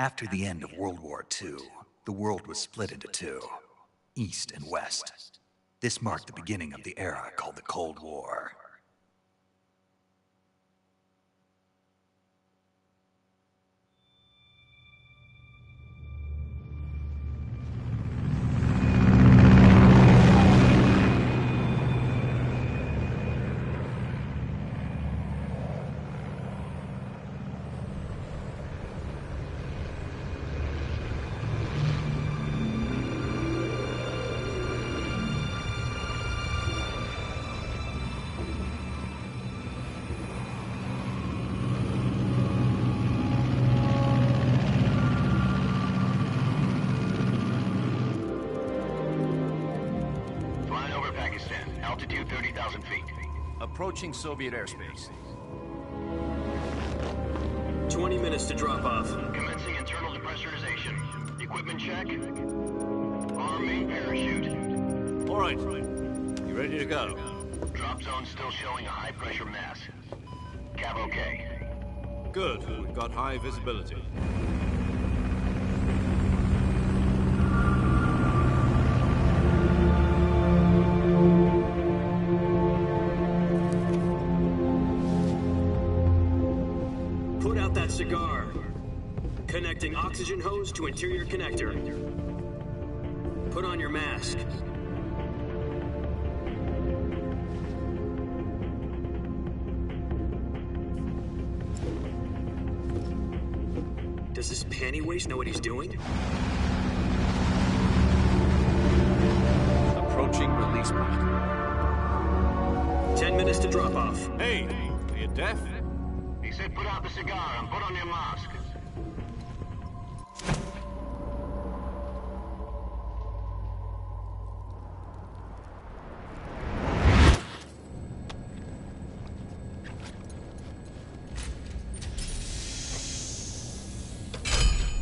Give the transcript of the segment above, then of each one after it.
After the end of World War II, the world was split into two, East and West. This marked the beginning of the era called the Cold War. Altitude 30,000 feet. Approaching Soviet airspace. 20 minutes to drop off. Commencing internal depressurization. Equipment check. Arm main parachute. All right. You ready to go? Drop zone still showing a high pressure mass. Cav okay. Good. We've got high visibility. Cigar. Connecting oxygen hose to interior connector. Put on your mask. Does this panty waste know what he's doing? Approaching release point. 10 minutes to drop off. Hey, are you deaf? He said put out the cigar and put on your mask.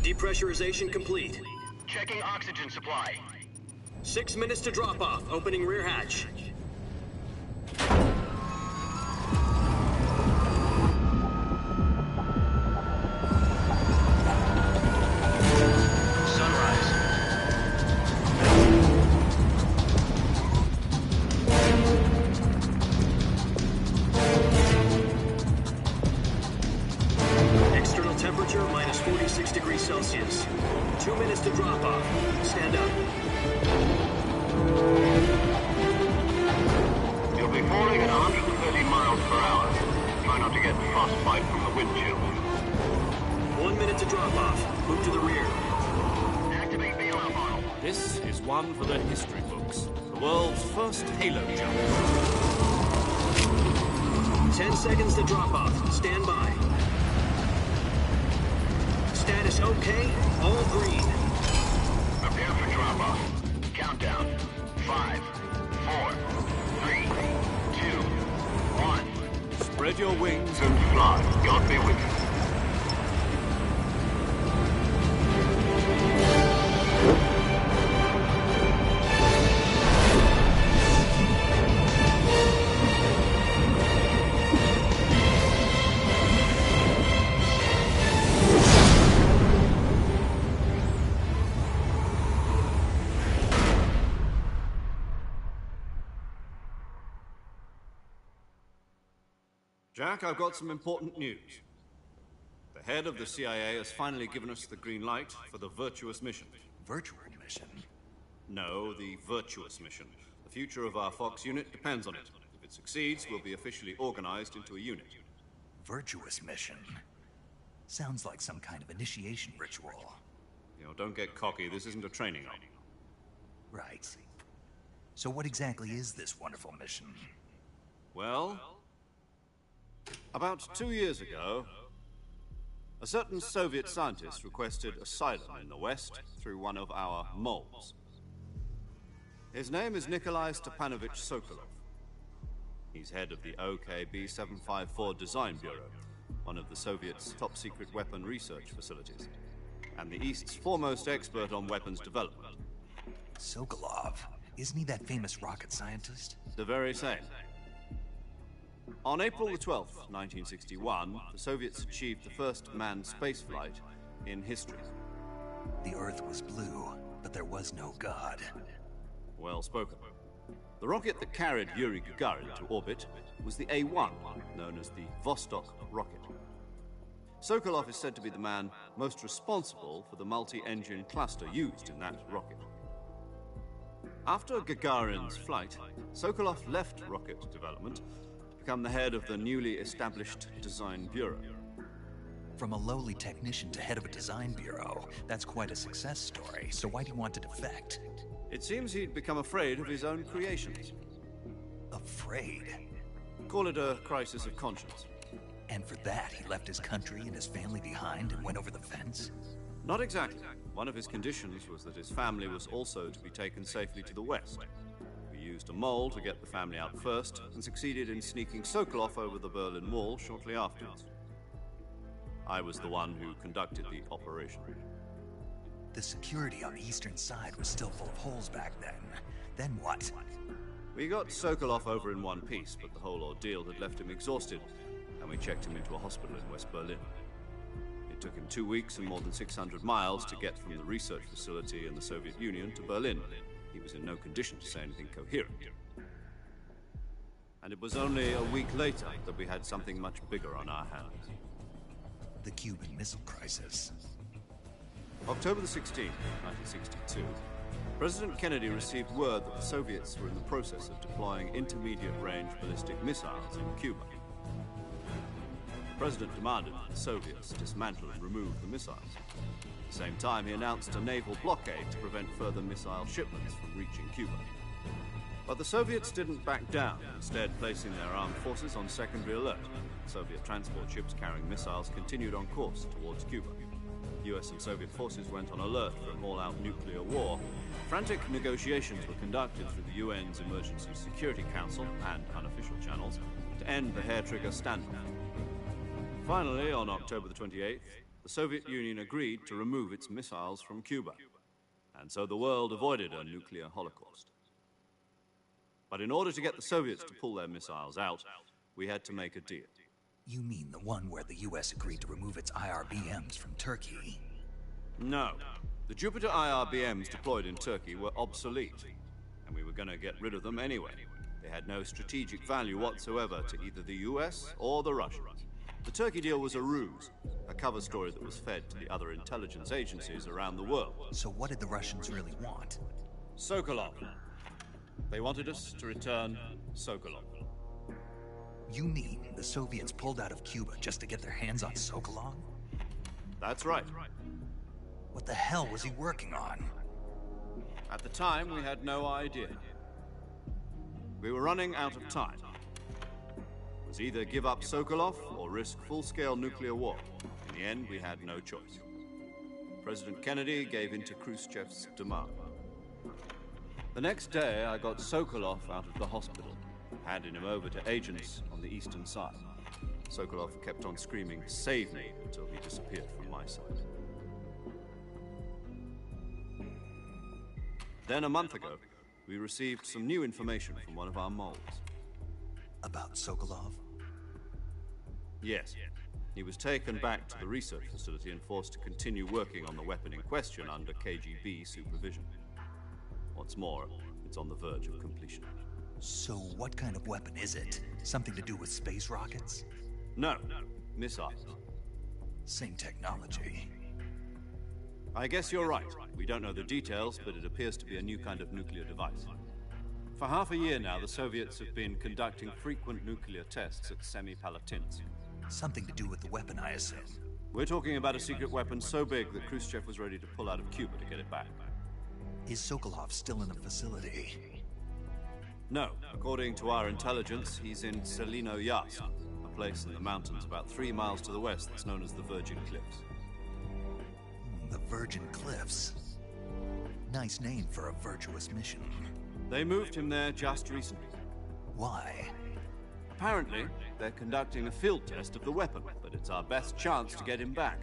Depressurization complete. Checking oxygen supply. 6 minutes to drop off. Opening rear hatch. Temperature minus 46 degrees Celsius. 2 minutes to drop off. Stand up. You'll be falling at 130 miles per hour. Try not to get frostbite from the wind chill. 1 minute to drop off. Move to the rear. Activate bailout model. This is one for the history books. The world's first halo jump. 10 seconds to drop off. Stand by. Status okay, all green. Prepare for drop-off. Countdown. 5, 4, 3, 2, 1. Spread your wings And fly. God be with you. Jack, I've got some important news. The head of the CIA has finally given us the green light for the virtuous mission. Virtual mission? No, the virtuous mission. The future of our Fox unit depends on it. If it succeeds, we'll be officially organized into a unit. Virtuous mission? Sounds like some kind of initiation ritual. You know, don't get cocky. This isn't a training op. Right. So what exactly is this wonderful mission? Well, about 2 years ago, a certain Soviet scientist requested asylum in the West through one of our moles. His name is Nikolai Stepanovich Sokolov. He's head of the OKB 754 Design Bureau, one of the Soviets' top-secret weapon research facilities, and the East's foremost expert on weapons development. Sokolov? Isn't he that famous rocket scientist? The very same. On April the 12th, 1961, the Soviets achieved the first manned spaceflight in history. The Earth was blue, but there was no God. Well spoken. The rocket that carried Yuri Gagarin to orbit was the A-1, known as the Vostok rocket. Sokolov is said to be the man most responsible for the multi-engine cluster used in that rocket. After Gagarin's flight, Sokolov left rocket development to become the head of the newly established Design Bureau. From a lowly technician to head of a design bureau, that's quite a success story, so why do you want to defect? It seems he'd become afraid of his own creations. Afraid? Call it a crisis of conscience. And for that, he left his country and his family behind and went over the fence? Not exactly. One of his conditions was that his family was also to be taken safely to the west. We used a mole to get the family out first and succeeded in sneaking Sokolov over the Berlin Wall shortly afterwards. I was the one who conducted the operation. The security on the eastern side was still full of holes back then. Then what? We got Sokolov over in one piece, but the whole ordeal had left him exhausted, and we checked him into a hospital in West Berlin. It took him 2 weeks and more than 600 miles to get from the research facility in the Soviet Union to Berlin. He was in no condition to say anything coherent. And it was only a week later that we had something much bigger on our hands. The Cuban Missile Crisis. October the 16th, 1962, President Kennedy received word that the Soviets were in the process of deploying intermediate-range ballistic missiles in Cuba. The President demanded that the Soviets dismantle and remove the missiles. At the same time, he announced a naval blockade to prevent further missile shipments from reaching Cuba. But the Soviets didn't back down, instead placing their armed forces on secondary alert. Soviet transport ships carrying missiles continued on course towards Cuba. US and Soviet forces went on alert for an all-out nuclear war. Frantic negotiations were conducted through the UN's Emergency Security Council and unofficial channels to end the hair-trigger standoff. Finally, on October the 28th, the Soviet Union agreed to remove its missiles from Cuba. And so the world avoided a nuclear holocaust. But in order to get the Soviets to pull their missiles out, we had to make a deal. You mean the one where the US agreed to remove its IRBMs from Turkey? No. The Jupiter IRBMs deployed in Turkey were obsolete, and we were going to get rid of them anyway. They had no strategic value whatsoever to either the US or the Russians. The Turkey deal was a ruse, a cover story that was fed to the other intelligence agencies around the world. So what did the Russians really want? Sokolov. They wanted us to return Sokolov. You mean the Soviets pulled out of Cuba just to get their hands on Sokolov? That's right. What the hell was he working on? At the time, we had no idea. We were running out of time. It was either give up Sokolov or risk full-scale nuclear war. In the end, we had no choice. President Kennedy gave in to Khrushchev's demand. The next day, I got Sokolov out of the hospital, handing him over to agents on the eastern side. Sokolov kept on screaming, "Save me," until he disappeared from my sight. Then a month ago, we received some new information from one of our moles. About Sokolov? Yes. He was taken back to the research facility and forced to continue working on the weapon in question under KGB supervision. What's more, it's on the verge of completion. So what kind of weapon is it? Something to do with space rockets? No, missiles. Same technology. I guess you're right. We don't know the details, but it appears to be a new kind of nuclear device. For half a year now, the Soviets have been conducting frequent nuclear tests at Semipalatinsk. Something to do with the weapon, I assume. We're talking about a secret weapon so big that Khrushchev was ready to pull out of Cuba to get it back. Is Sokolov still in the facility? No. According to our intelligence, he's in Selino Yas, a place in the mountains about 3 miles to the west that's known as the Virgin Cliffs. The Virgin Cliffs. Nice name for a virtuous mission. They moved him there just recently. Why? Apparently, they're conducting a field test of the weapon, but it's our best chance to get him back.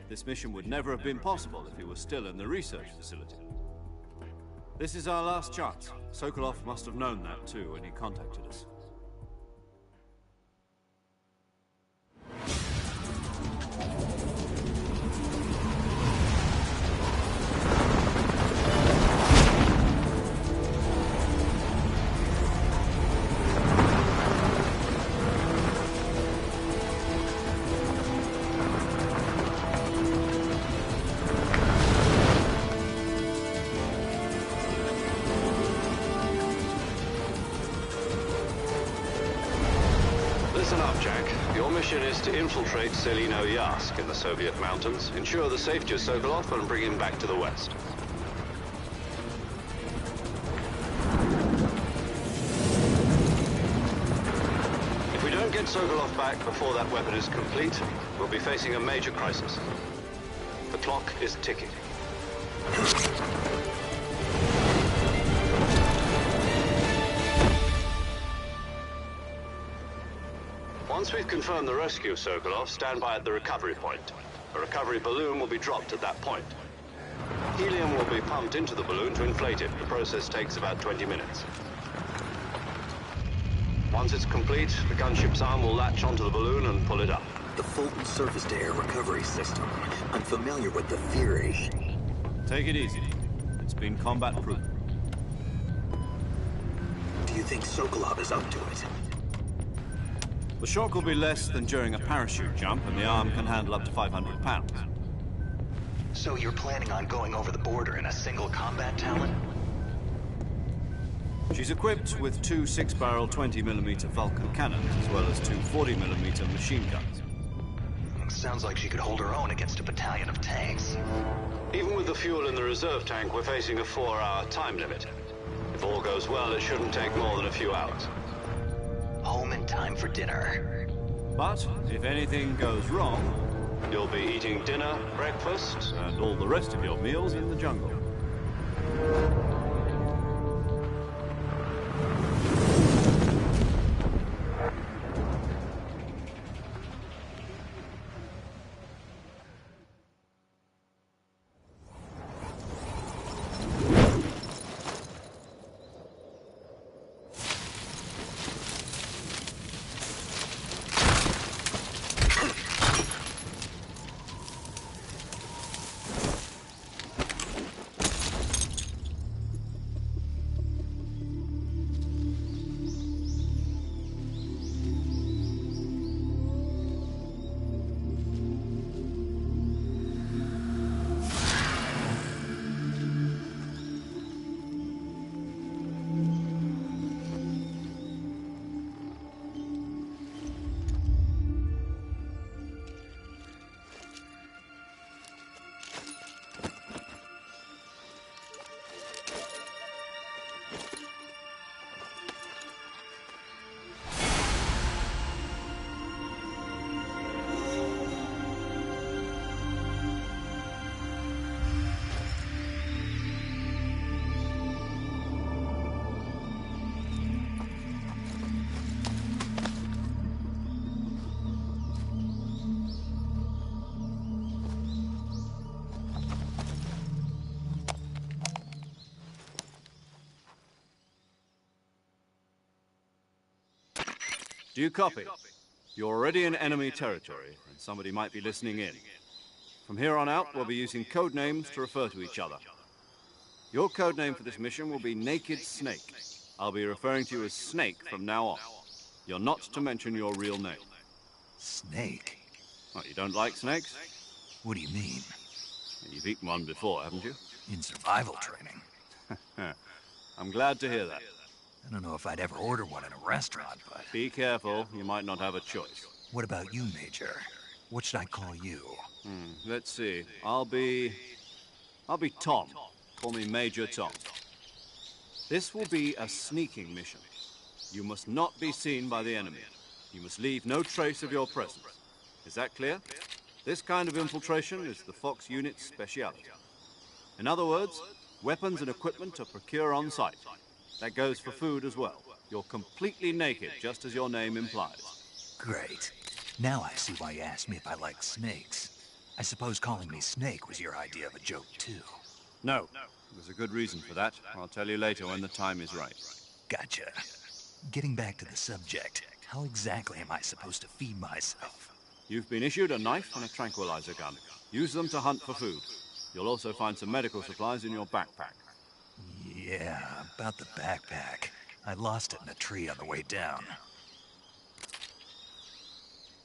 This mission would never have been possible if he was still in the research facility. This is our last chance. Sokolov must have known that too when he contacted us. Jack. Your mission is to infiltrate Selino Yask in the Soviet mountains, ensure the safety of Sokolov, and bring him back to the West. If we don't get Sokolov back before that weapon is complete, we'll be facing a major crisis. The clock is ticking. Once we've confirmed the rescue of Sokolov, stand by at the recovery point. A recovery balloon will be dropped at that point. Helium will be pumped into the balloon to inflate it. The process takes about 20 minutes. Once it's complete, the gunship's arm will latch onto the balloon and pull it up. The Fulton surface-to-air recovery system. I'm familiar with the theory. Take it easy. It's been combat-proven. Do you think Sokolov is up to it? The shock will be less than during a parachute jump, and the arm can handle up to 500 pounds. So you're planning on going over the border in a single combat Talon? She's equipped with two 6-barrel 20mm Vulcan cannons, as well as two 40mm machine guns. Sounds like she could hold her own against a battalion of tanks. Even with the fuel in the reserve tank, we're facing a 4-hour time limit. If all goes well, it shouldn't take more than a few hours. Home in time for dinner. But if anything goes wrong, You'll be eating dinner, breakfast, and all the rest of your meals in the jungle. Do you copy? You're already in enemy territory, and somebody might be listening in. From here on out, we'll be using code names to refer to each other. Your code name for this mission will be Naked Snake. I'll be referring to you as Snake from now on. You're not to mention your real name. Snake? What, you don't like snakes? What do you mean? You've eaten one before, haven't you? In survival training? I'm glad to hear that. I don't know if I'd ever order one in a restaurant, but... Be careful, you might not have a choice. What about you, Major? What should I call you? Let's see. I'll be Tom. Call me Major Tom. This will be a sneaking mission. You must not be seen by the enemy. You must leave no trace of your presence. Is that clear? This kind of infiltration is the Fox unit's speciality. In other words, weapons and equipment are procured on site. That goes for food as well. You're completely naked, just as your name implies. Great. Now I see why you asked me if I like snakes. I suppose calling me Snake was your idea of a joke, too. No. There's a good reason for that. I'll tell you later when the time is right. Gotcha. Getting back to the subject, how exactly am I supposed to feed myself? You've been issued a knife and a tranquilizer gun. Use them to hunt for food. You'll also find some medical supplies in your backpack. Yeah, about the backpack. I lost it in a tree on the way down.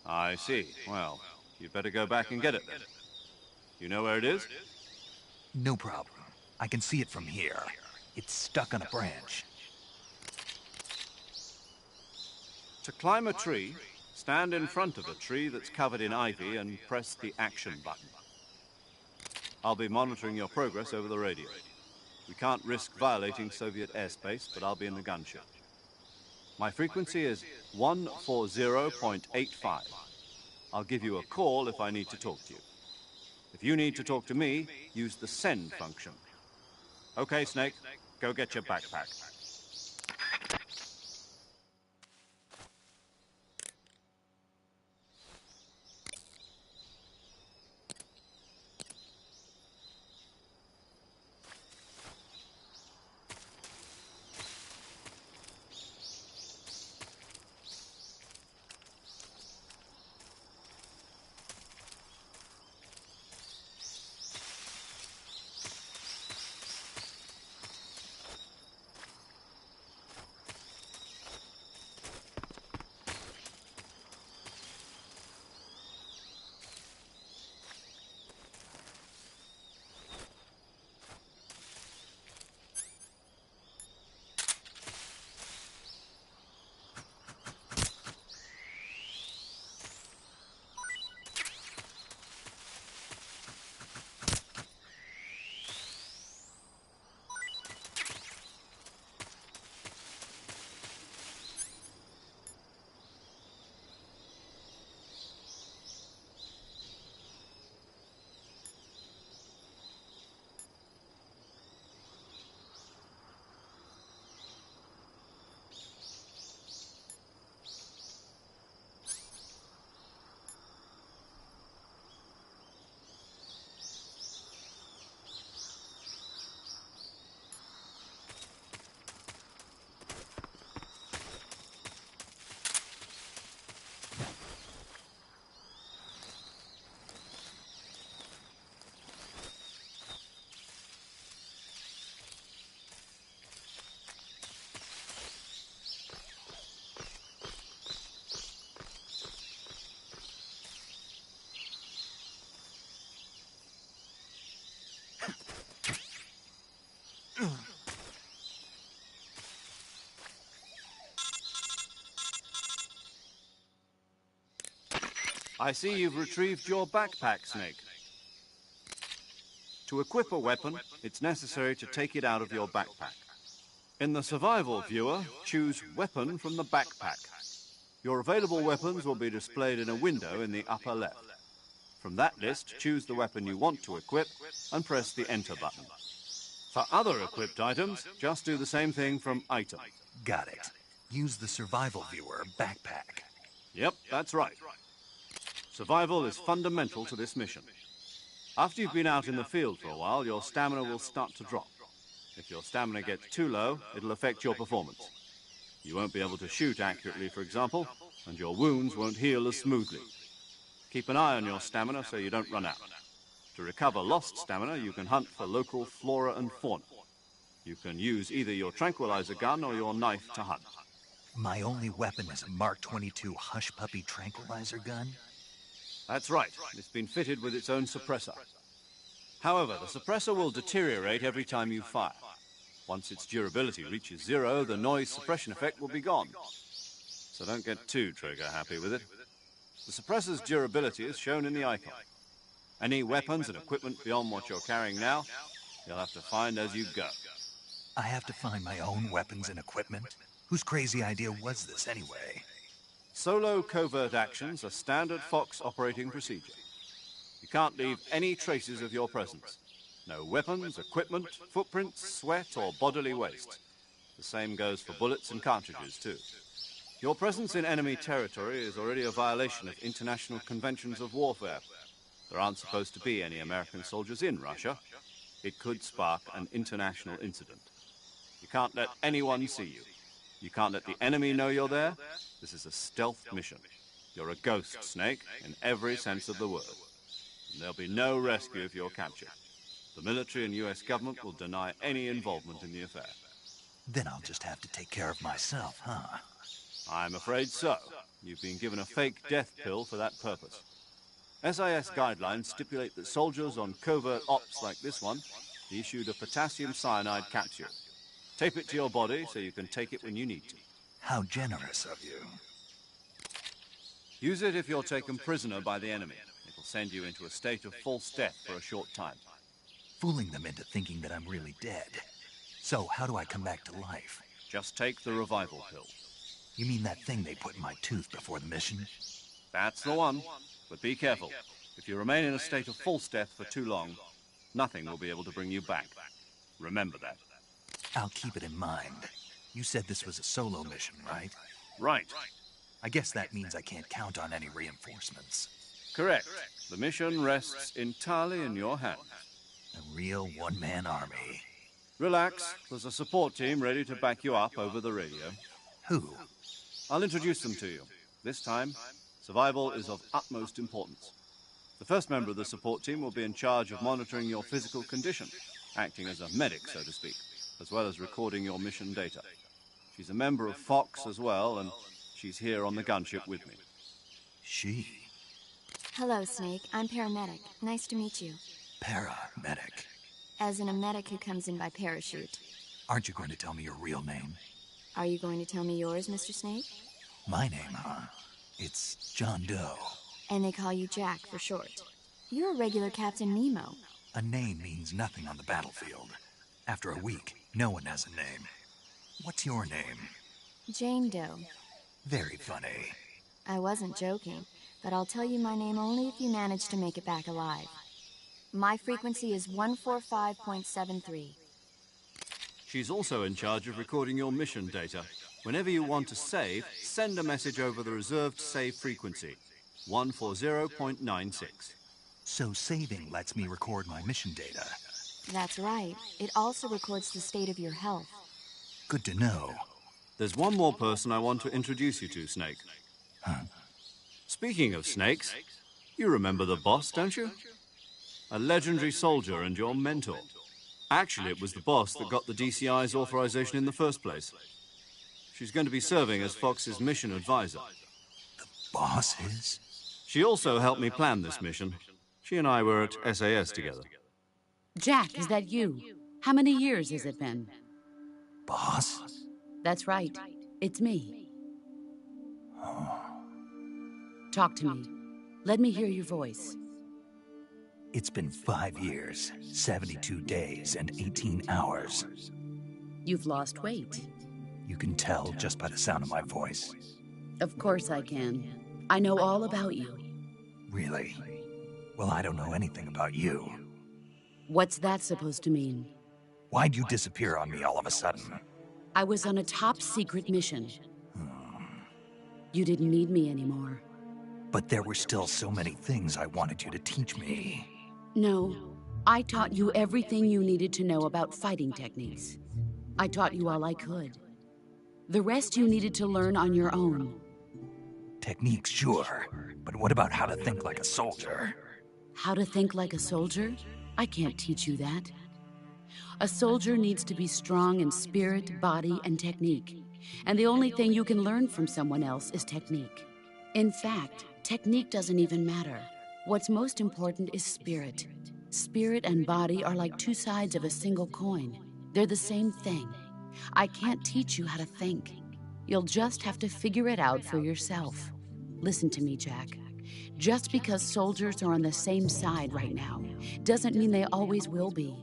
I see. Well, you'd better go back and get it then. You know where it is? No problem. I can see it from here. It's stuck on a branch. To climb a tree, Stand in front of a tree that's covered in ivy and press the action button. I'll be monitoring your progress over the radio. We can't risk violating Soviet airspace, but I'll be in the gunship. My frequency is 140.85. I'll give you a call if I need to talk to you. If you need to talk to me, use the send function. Okay, Snake, go get your backpack. I see you've retrieved your backpack, Snake. To equip a weapon, it's necessary to take it out of your backpack. In the survival viewer, choose Weapon from the backpack. Your available weapons will be displayed in a window in the upper left. From that list, choose the weapon you want to equip and press the Enter button. For other equipped items, just do the same thing from Item. Got it. Use the survival viewer backpack. Yep, that's right. Survival is fundamental to this mission. After you've been out in the field for a while, your stamina will start to drop. If your stamina gets too low, it'll affect your performance. You won't be able to shoot accurately, for example, and your wounds won't heal as smoothly. Keep an eye on your stamina so you don't run out. To recover lost stamina, you can hunt for local flora and fauna. You can use either your tranquilizer gun or your knife to hunt. My only weapon is a Mark 22 Hush Puppy tranquilizer gun? That's right. It's been fitted with its own suppressor. However, the suppressor will deteriorate every time you fire. Once its durability reaches 0, the noise suppression effect will be gone. So don't get too trigger-happy with it. The suppressor's durability is shown in the icon. Any weapons and equipment beyond what you're carrying now, you'll have to find as you go. I have to find my own weapons and equipment? Whose crazy idea was this anyway? Solo covert actions are standard Fox operating procedure. You can't leave any traces of your presence. No weapons, equipment, footprints, sweat, or bodily waste. The same goes for bullets and cartridges, too. Your presence in enemy territory is already a violation of international conventions of warfare. There aren't supposed to be any American soldiers in Russia. It could spark an international incident. You can't let anyone see you. You can't let the enemy know you're there. This is a stealth mission. You're a ghost, Snake, in every sense of the word. And there'll be no rescue if you're captured. The military and US government will deny any involvement in the affair. Then I'll just have to take care of myself, huh? I'm afraid so. You've been given a fake death pill for that purpose. SIS guidelines stipulate that soldiers on covert ops like this one be issued a potassium cyanide capsule. Tape it to your body so you can take it when you need to. How generous of you. Use it if you're taken prisoner by the enemy. It'll send you into a state of false death for a short time. Fooling them into thinking that I'm really dead. So, how do I come back to life? Just take the revival pill. You mean that thing they put in my tooth before the mission? That's the one. But be careful. If you remain in a state of false death for too long, nothing will be able to bring you back. Remember that. I'll keep it in mind. You said this was a solo mission, right? Right. I guess that means I can't count on any reinforcements. Correct. The mission rests entirely in your hands. A real one-man army. Relax. There's a support team ready to back you up over the radio. Who? I'll introduce them to you. This time, survival is of utmost importance. The first member of the support team will be in charge of monitoring your physical condition, acting as a medic, so to speak, as well as recording your mission data. She's a member of Fox as well, and she's here on the gunship with me. She? Hello, Snake. I'm paramedic. Nice to meet you. Paramedic. As in a medic who comes in by parachute. Aren't you going to tell me your real name? Are you going to tell me yours, Mr. Snake? My name, huh? It's John Doe. And they call you Jack for short. You're a regular Captain Nemo. A name means nothing on the battlefield. After a week, no one has a name. What's your name? Jane Doe. Very funny. I wasn't joking, but I'll tell you my name only if you manage to make it back alive. My frequency is 145.73. She's also in charge of recording your mission data. Whenever you want to save, send a message over the reserved save frequency, 140.96. So saving lets me record my mission data. That's right. It also records the state of your health. Good to know. There's one more person I want to introduce you to, Snake. Huh? Speaking of snakes, you remember the boss, don't you? A legendary soldier and your mentor. Actually, it was the boss that got the DCI's authorization in the first place. She's going to be serving as Fox's mission advisor. The boss is? She also helped me plan this mission. She and I were at SAS together. Jack, is that you? How many years has it been? Boss? That's right. It's me. Talk to me. Let me hear your voice. It's been 5 years, 72 days, and 18 hours. You've lost weight. You can tell just by the sound of my voice. Of course I can. I know all about you. Really? Well, I don't know anything about you. What's that supposed to mean? Why'd you disappear on me all of a sudden? I was on a top-secret mission. You didn't need me anymore. But there were still so many things I wanted you to teach me. No, I taught you everything you needed to know about fighting techniques. I taught you all I could. The rest you needed to learn on your own. Techniques, sure. But what about how to think like a soldier? How to think like a soldier? I can't teach you that. A soldier needs to be strong in spirit, body, and technique. And the only thing you can learn from someone else is technique. In fact, technique doesn't even matter. What's most important is spirit. Spirit and body are like two sides of a single coin. They're the same thing. I can't teach you how to think. You'll just have to figure it out for yourself. Listen to me, Jack. Just because soldiers are on the same side right now doesn't mean they always will be.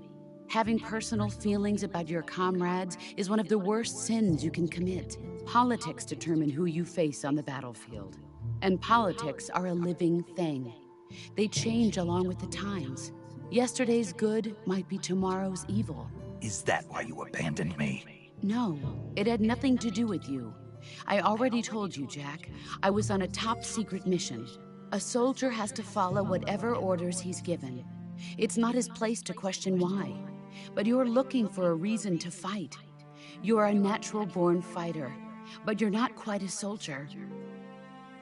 Having personal feelings about your comrades is one of the worst sins you can commit. Politics determine who you face on the battlefield. And politics are a living thing. They change along with the times. Yesterday's good might be tomorrow's evil. Is that why you abandoned me? No, it had nothing to do with you. I already told you, Jack. I was on a top-secret mission. A soldier has to follow whatever orders he's given. It's not his place to question why. But you're looking for a reason to fight. You are a natural-born fighter, but you're not quite a soldier.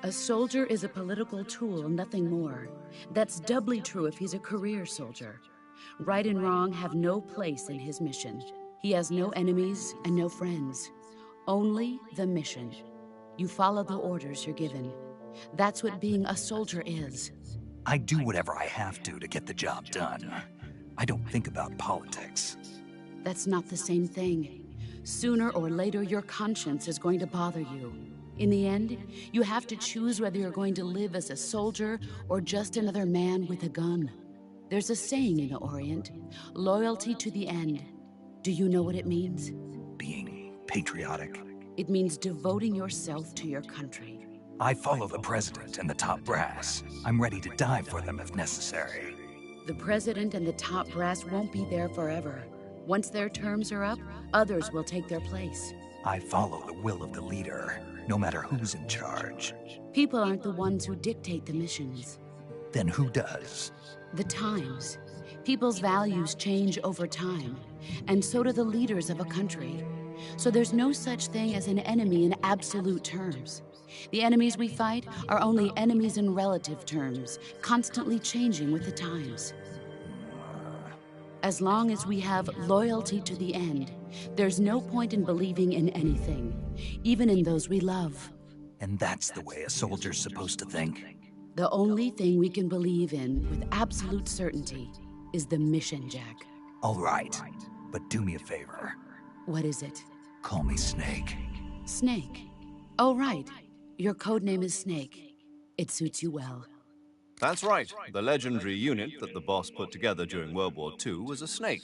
A soldier is a political tool, nothing more. That's doubly true if he's a career soldier. Right and wrong have no place in his mission. He has no enemies and no friends. Only the mission. You follow the orders you're given. That's what being a soldier is. I do whatever I have to get the job done. I don't think about politics. That's not the same thing. Sooner or later, your conscience is going to bother you. In the end, you have to choose whether you're going to live as a soldier or just another man with a gun. There's a saying in the Orient, loyalty to the end. Do you know what it means? Being patriotic. It means devoting yourself to your country. I follow the president and the top brass. I'm ready to die for them if necessary. The president and the top brass won't be there forever. Once their terms are up, others will take their place. I follow the will of the leader, no matter who's in charge. People aren't the ones who dictate the missions. Then who does? The times. People's values change over time, and so do the leaders of a country. So there's no such thing as an enemy in absolute terms. The enemies we fight are only enemies in relative terms, constantly changing with the times. As long as we have loyalty to the end, there's no point in believing in anything, even in those we love. And that's the way a soldier's supposed to think? The only thing we can believe in with absolute certainty is the mission, Jack. All right, but do me a favor. What is it? Call me Snake. Snake. Oh, right. Your code name is Snake. It suits you well. That's right. The legendary unit that the boss put together during World War II was a snake.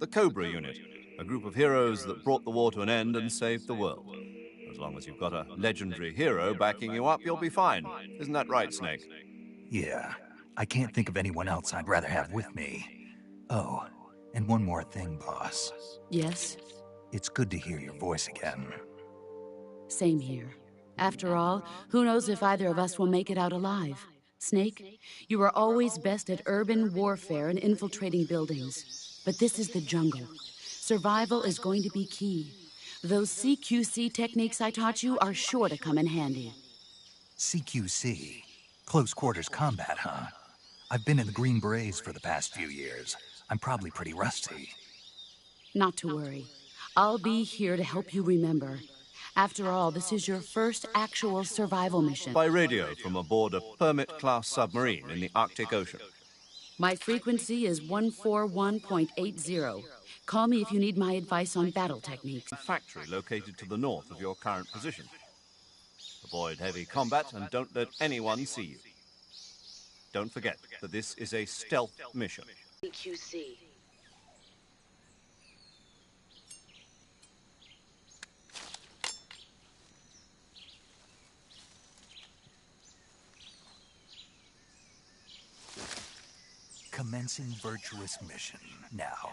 The Cobra unit, a group of heroes that brought the war to an end and saved the world. As long as you've got a legendary hero backing you up, you'll be fine. Isn't that right, Snake? Yeah, I can't think of anyone else I'd rather have with me. Oh, and one more thing, boss. Yes? It's good to hear your voice again. Same here. After all, who knows if either of us will make it out alive? Snake, you are always best at urban warfare and infiltrating buildings. But this is the jungle. Survival is going to be key. Those CQC techniques I taught you are sure to come in handy. CQC? Close quarters combat, huh? I've been in the Green Berets for the past few years. I'm probably pretty rusty. Not to worry. I'll be here to help you remember. After all, this is your first actual survival mission. By radio from aboard a Permit-class submarine in the Arctic Ocean. My frequency is 141.80. Call me if you need my advice on battle techniques. A factory located to the north of your current position. Avoid heavy combat and don't let anyone see you. Don't forget that this is a stealth mission. CQC. Commencing virtuous mission now.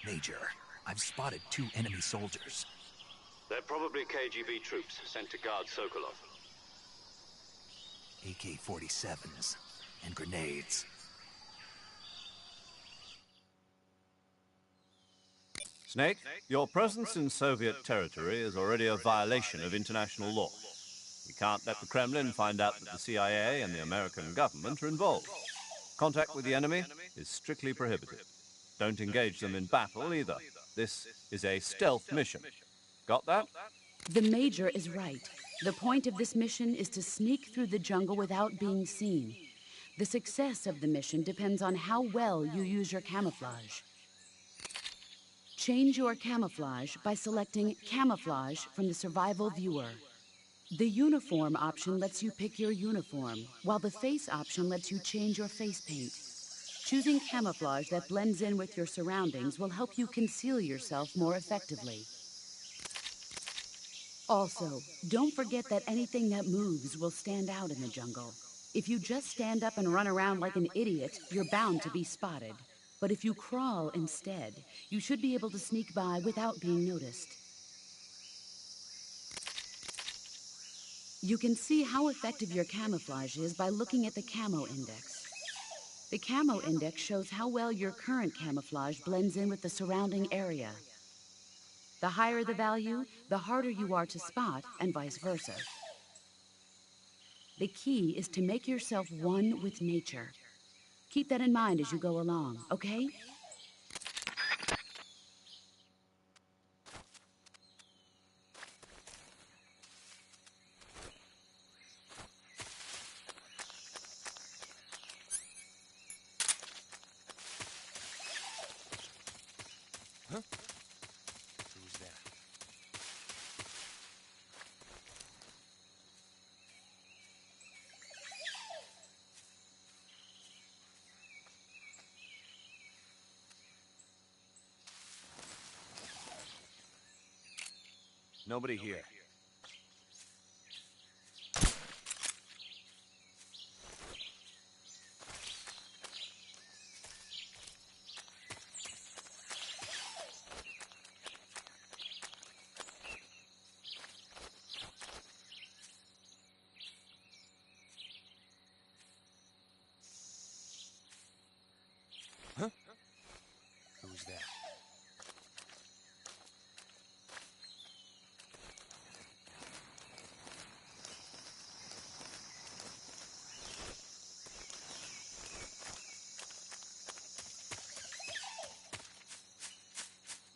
Major, I've spotted 2 enemy soldiers. They're probably KGB troops sent to guard Sokolov. AK-47s and grenades. Snake, your presence in Soviet territory is already a violation of international law. We can't let the Kremlin find out that the CIA and the American government are involved. Contact with the enemy is strictly prohibited. Don't engage them in battle either. This is a stealth mission. Got that? The Major is right. The point of this mission is to sneak through the jungle without being seen. The success of the mission depends on how well you use your camouflage. Change your camouflage by selecting Camouflage from the Survival Viewer. The Uniform option lets you pick your uniform, while the Face option lets you change your face paint. Choosing camouflage that blends in with your surroundings will help you conceal yourself more effectively. Also, don't forget that anything that moves will stand out in the jungle. If you just stand up and run around like an idiot, you're bound to be spotted. But if you crawl instead, you should be able to sneak by without being noticed. You can see how effective your camouflage is by looking at the Camo Index. The Camo Index shows how well your current camouflage blends in with the surrounding area. The higher the value, the harder you are to spot, and vice versa. The key is to make yourself one with nature. Keep that in mind as you go along, okay? Who's there? Nobody here. Who's there?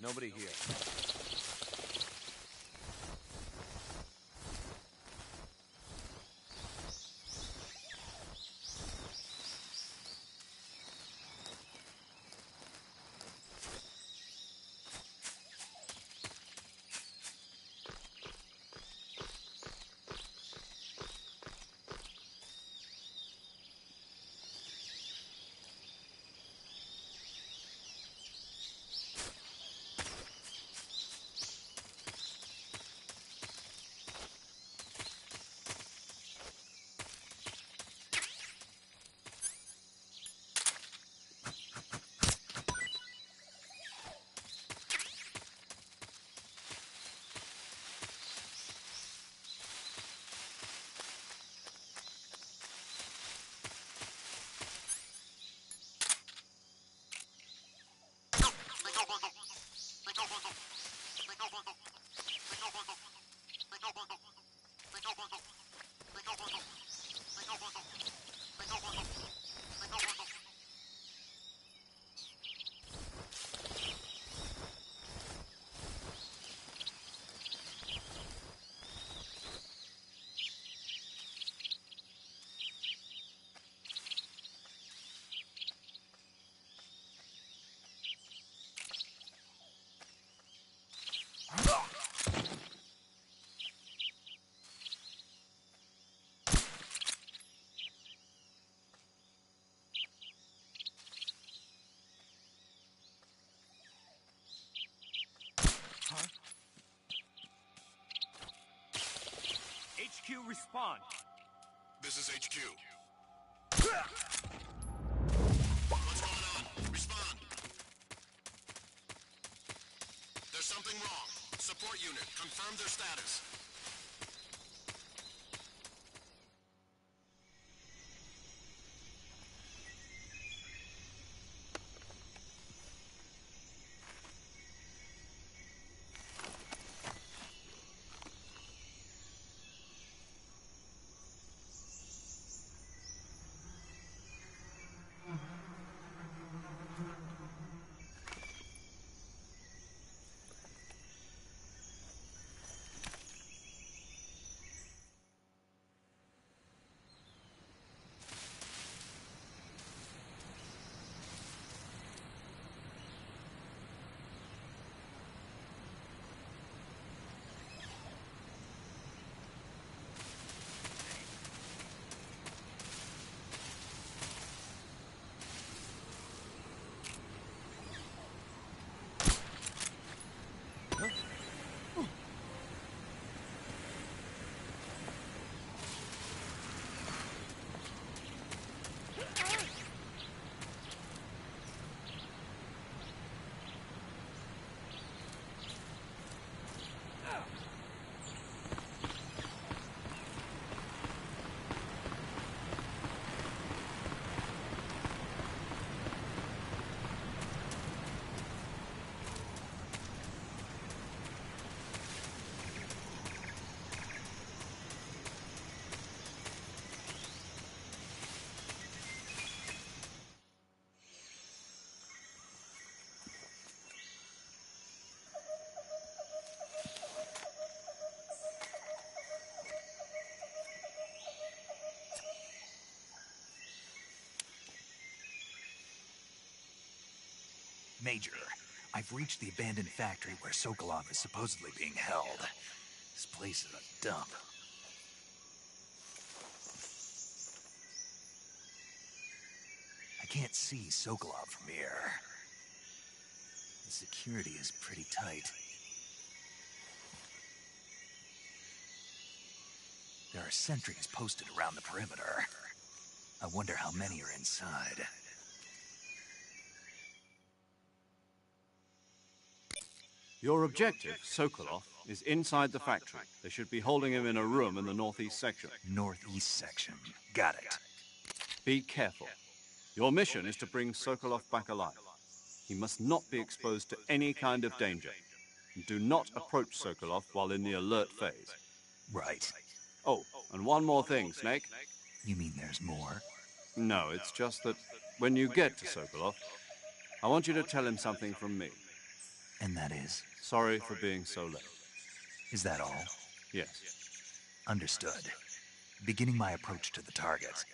Nobody here. HQ, respond. This is HQ. What's going on? Respond. something wrong. Support unit, confirm their status. Major, I've reached the abandoned factory where Sokolov is supposedly being held. This place is a dump. I can't see Sokolov from here. The security is pretty tight. There are sentries posted around the perimeter. I wonder how many are inside. Your objective, Sokolov, is inside the factory. They should be holding him in a room in the northeast section. Northeast section. Got it. Be careful. Your mission is to bring Sokolov back alive. He must not be exposed to any kind of danger. Do not approach Sokolov while in the alert phase. Right. Oh, and one more thing, Snake. You mean there's more? No, it's just that when you get to Sokolov, I want you to tell him something from me. And that is? Sorry for being so late. Is that all? Yes. Understood. Beginning my approach to the target.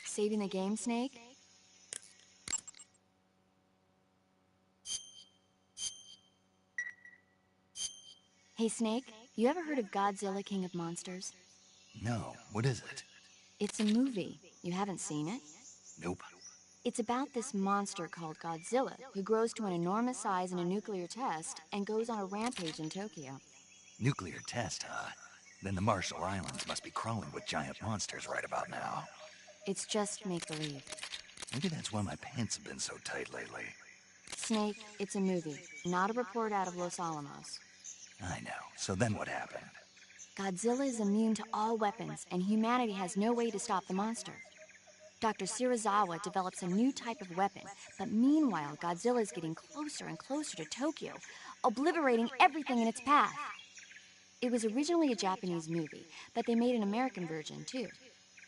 Saving the game, Snake? Hey, Snake, you ever heard of Godzilla, King of Monsters? No, what is it? It's a movie. You haven't seen it? Nope. It's about this monster called Godzilla, who grows to an enormous size in a nuclear test and goes on a rampage in Tokyo. Nuclear test, huh? Then the Marshall Islands must be crawling with giant monsters right about now. It's just make-believe. Maybe that's why my pants have been so tight lately. Snake, it's a movie, not a report out of Los Alamos. I know. So then what happened? Godzilla is immune to all weapons, and humanity has no way to stop the monster. Dr. Shirazawa develops a new type of weapon, but meanwhile, Godzilla is getting closer and closer to Tokyo, obliterating everything in its path. It was originally a Japanese movie, but they made an American version, too.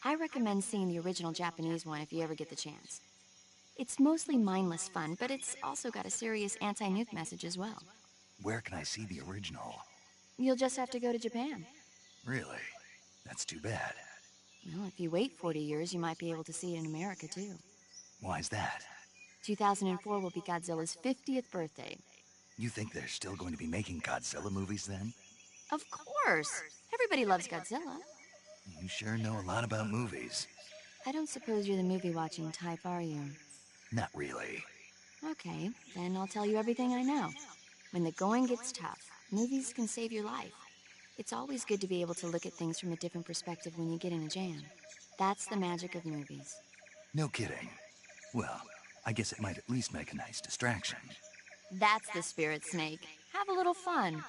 I recommend seeing the original Japanese one if you ever get the chance. It's mostly mindless fun, but it's also got a serious anti-nuke message as well. Where can I see the original? You'll just have to go to Japan. Really? That's too bad. Well, if you wait 40 years, you might be able to see it in America, too. Why's that? 2004 will be Godzilla's 50th birthday. You think they're still going to be making Godzilla movies then? Of course! Everybody loves Godzilla. You sure know a lot about movies. I don't suppose you're the movie-watching type, are you? Not really. Okay, then I'll tell you everything I know. When the going gets tough, movies can save your life. It's always good to be able to look at things from a different perspective when you get in a jam. That's the magic of movies. No kidding. Well, I guess it might at least make a nice distraction. That's the spirit, Snake. Have a little fun.